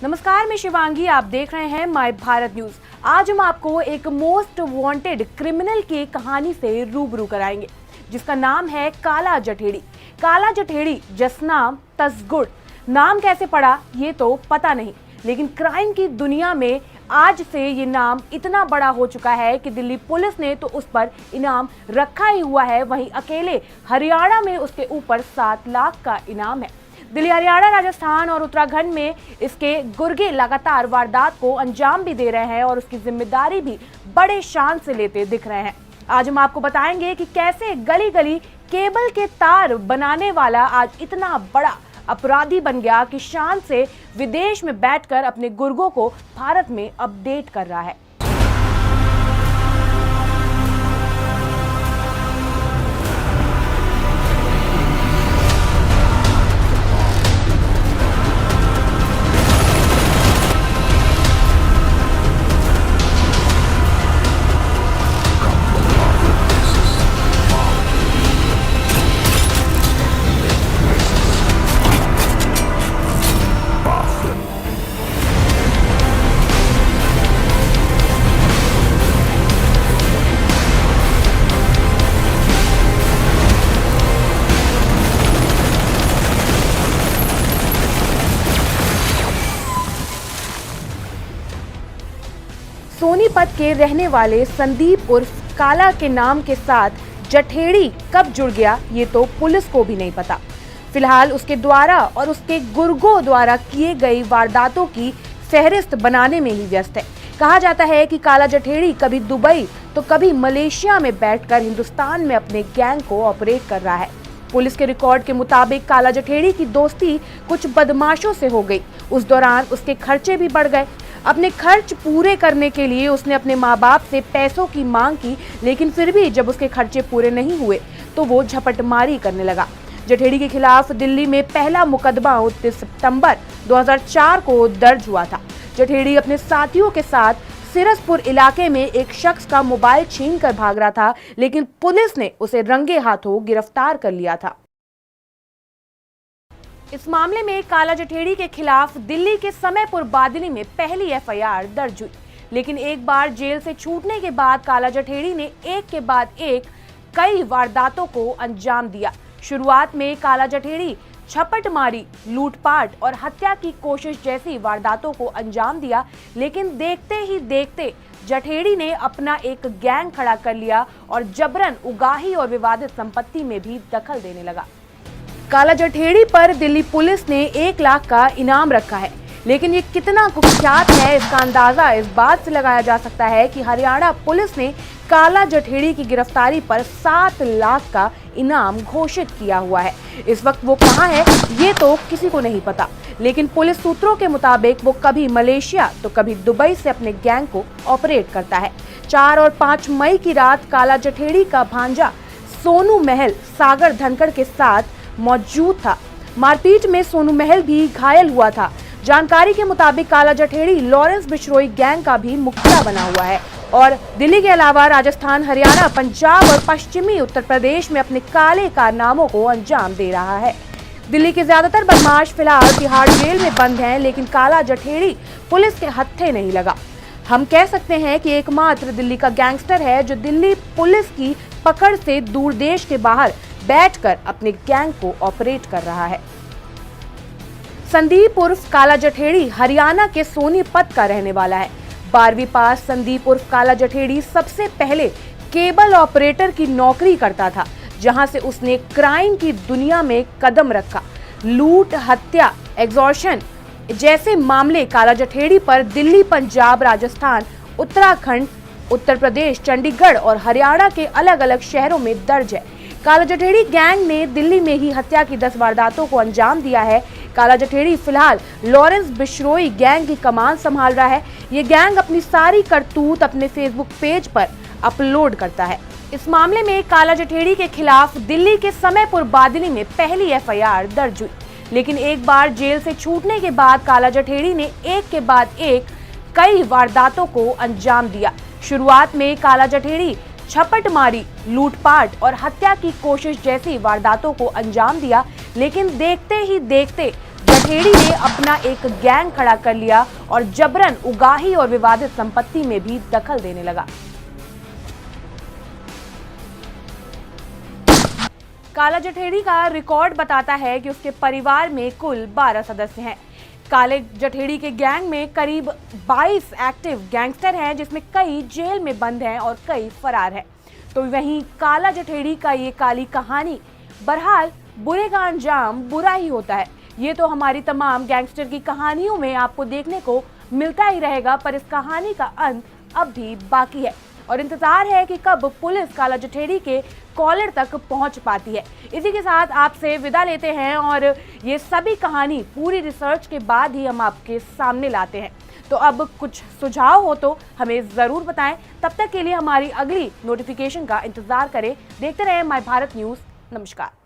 नमस्कार, मैं शिवांगी। आप देख रहे हैं माय भारत न्यूज। आज हम आपको एक मोस्ट वांटेड क्रिमिनल की कहानी से रूबरू कराएंगे, जिसका नाम है काला जठेड़ी। काला जठेड़ी जसनाम तसगुड़। नाम कैसे पड़ा ये तो पता नहीं, लेकिन क्राइम की दुनिया में आज से ये नाम इतना बड़ा हो चुका है कि दिल्ली पुलिस ने तो उस पर इनाम रखा ही हुआ है, वहीं अकेले हरियाणा में उसके ऊपर 7 लाख का इनाम है। दिल्ली, हरियाणा, राजस्थान और उत्तराखंड में इसके गुर्गे लगातार वारदात को अंजाम भी दे रहे हैं और उसकी जिम्मेदारी भी बड़े शान से लेते दिख रहे हैं। आज हम आपको बताएंगे कि कैसे गली गली केबल के तार बनाने वाला आज इतना बड़ा अपराधी बन गया कि शान से विदेश में बैठकर अपने गुर्गों को भारत में अपडेट कर रहा है। सोनीपत के रहने वाले संदीप उर्फ काला के नाम के साथ जठेड़ी कब जुड़ गया ये तो पुलिस को भी नहीं पता। फिलहाल उसके द्वारा और उसके गुर्गों द्वारा किए गई वारदातों की फहरिस्त बनाने में ही व्यस्त है। कहा जाता है कि काला जठेड़ी कभी दुबई तो कभी मलेशिया में बैठकर हिंदुस्तान में अपने गैंग को ऑपरेट कर रहा है। पुलिस के रिकॉर्ड के मुताबिक काला जठेड़ी की दोस्ती कुछ बदमाशों से हो गई। उस दौरान उसके खर्चे भी बढ़ गए। अपने खर्च पूरे करने के लिए उसने अपने माँ बाप से पैसों की मांग की, लेकिन फिर भी जब उसके खर्चे पूरे नहीं हुए तो वो झपटमारी करने लगा। जठेड़ी के खिलाफ दिल्ली में पहला मुकदमा 29 सितंबर 2004 को दर्ज हुआ था। जठेड़ी अपने साथियों के साथ सिरसपुर इलाके में एक शख्स का मोबाइल छीनकर भाग रहा था, लेकिन पुलिस ने उसे रंगे हाथों गिरफ्तार कर लिया था। इस मामले में काला जठेड़ी के खिलाफ दिल्ली के समयपुर बादली में पहली एफआईआर दर्ज हुई, लेकिन एक बार जेल से छूटने के बाद काला जठेड़ी ने एक के बाद एक कई वारदातों को अंजाम दिया। शुरुआत में काला जठेड़ी झपटमारी, लूटपाट और हत्या की कोशिश जैसी वारदातों को अंजाम दिया, लेकिन देखते ही देखते जठेड़ी ने अपना एक गैंग खड़ा कर लिया और जबरन उगाही और विवादित संपत्ति में भी दखल देने लगा। काला जठेड़ी पर दिल्ली पुलिस ने 1 लाख का इनाम रखा है, लेकिन ये कितना कुख्यात है इसका अंदाजा इस बात से लगाया जा सकता है कि हरियाणा पुलिस ने काला जठेड़ी की गिरफ्तारी पर 7 लाख का इनाम घोषित किया हुआ है। इस वक्त वो कहाँ है ये तो किसी को नहीं पता, लेकिन पुलिस सूत्रों के मुताबिक वो कभी मलेशिया तो कभी दुबई से अपने गैंग को ऑपरेट करता है। 4 और 5 मई की रात काला जठेड़ी का भांजा सोनू महल सागर धनखड़ के साथ मौजूद था। मारपीट में सोनू महल भी घायल हुआ था। जानकारी के मुताबिक काला जठेड़ी लॉरेंस बिश्नोई गैंग का भी मुखिया बना हुआ है और दिल्ली के अलावा राजस्थान, हरियाणा, पंजाब और पश्चिमी उत्तर प्रदेश में अपने काले कारनामों को अंजाम दे रहा है। दिल्ली के ज्यादातर बदमाश फिलहाल तिहाड़ जेल में बंद हैं, लेकिन काला जठेड़ी पुलिस के हत्थे नहीं लगा। हम कह सकते हैं कि एकमात्र दिल्ली का गैंगस्टर है जो दिल्ली पुलिस की पकड़ से दूर देश के बाहर बैठकर अपने गैंग को ऑपरेट कर रहा है। संदीप उर्फ काला जठेड़ी हरियाणा के सोनीपत का रहने वाला है। 12वीं पास संदीप उर्फ काला जठेड़ी सबसे पहले केबल ऑपरेटर की नौकरी करता था, जहां से उसने क्राइम की दुनिया में कदम रखा। लूट, हत्या, एक्सटॉर्शन जैसे मामले काला जठेड़ी पर दिल्ली, पंजाब, राजस्थान, उत्तराखंड, उत्तर प्रदेश, चंडीगढ़ और हरियाणा के अलग अलग शहरों में दर्ज है। काला जठेड़ी गैंग ने दिल्ली में ही हत्या की 10 वारदातों को अंजाम दिया है। काला जठेड़ी फिलहाल लॉरेंस बिश्नोई गैंग की कमान संभाल रहा है। ये गैंग अपनी सारी करतूत अपने फेसबुक पेज पर अपलोड करता है। इस मामले में काला जठेड़ी के खिलाफ दिल्ली के समयपुर बादली में पहली एफआईआर दर्ज हुई, लेकिन एक बार जेल से छूटने के बाद काला जठेड़ी ने एक के बाद एक कई वारदातों को अंजाम दिया। शुरुआत में काला जठेड़ी झपटमारी, लूटपाट और हत्या की कोशिश जैसी वारदातों को अंजाम दिया, लेकिन देखते ही देखते जठेड़ी ने अपना एक गैंग खड़ा कर लिया और जबरन उगाही और विवादित संपत्ति में भी दखल देने लगा। काला जठेड़ी का रिकॉर्ड बताता है कि उसके परिवार में कुल 12 सदस्य हैं। काले जठेड़ी के गैंग में करीब 22 एक्टिव गैंगस्टर हैं, जिसमें कई जेल में बंद हैं और कई फरार हैं। तो वहीं काला जठेड़ी का ये काली कहानी, बहरहाल बुरे का अंजाम बुरा ही होता है। ये तो हमारी तमाम गैंगस्टर की कहानियों में आपको देखने को मिलता ही रहेगा, पर इस कहानी का अंत अब भी बाकी है और इंतजार है कि कब पुलिस काला जठेड़ी के कॉलर तक पहुंच पाती है। इसी के साथ आपसे विदा लेते हैं और ये सभी कहानी पूरी रिसर्च के बाद ही हम आपके सामने लाते हैं। तो अब कुछ सुझाव हो तो हमें ज़रूर बताएं। तब तक के लिए हमारी अगली नोटिफिकेशन का इंतजार करें। देखते रहें माय भारत न्यूज़। नमस्कार।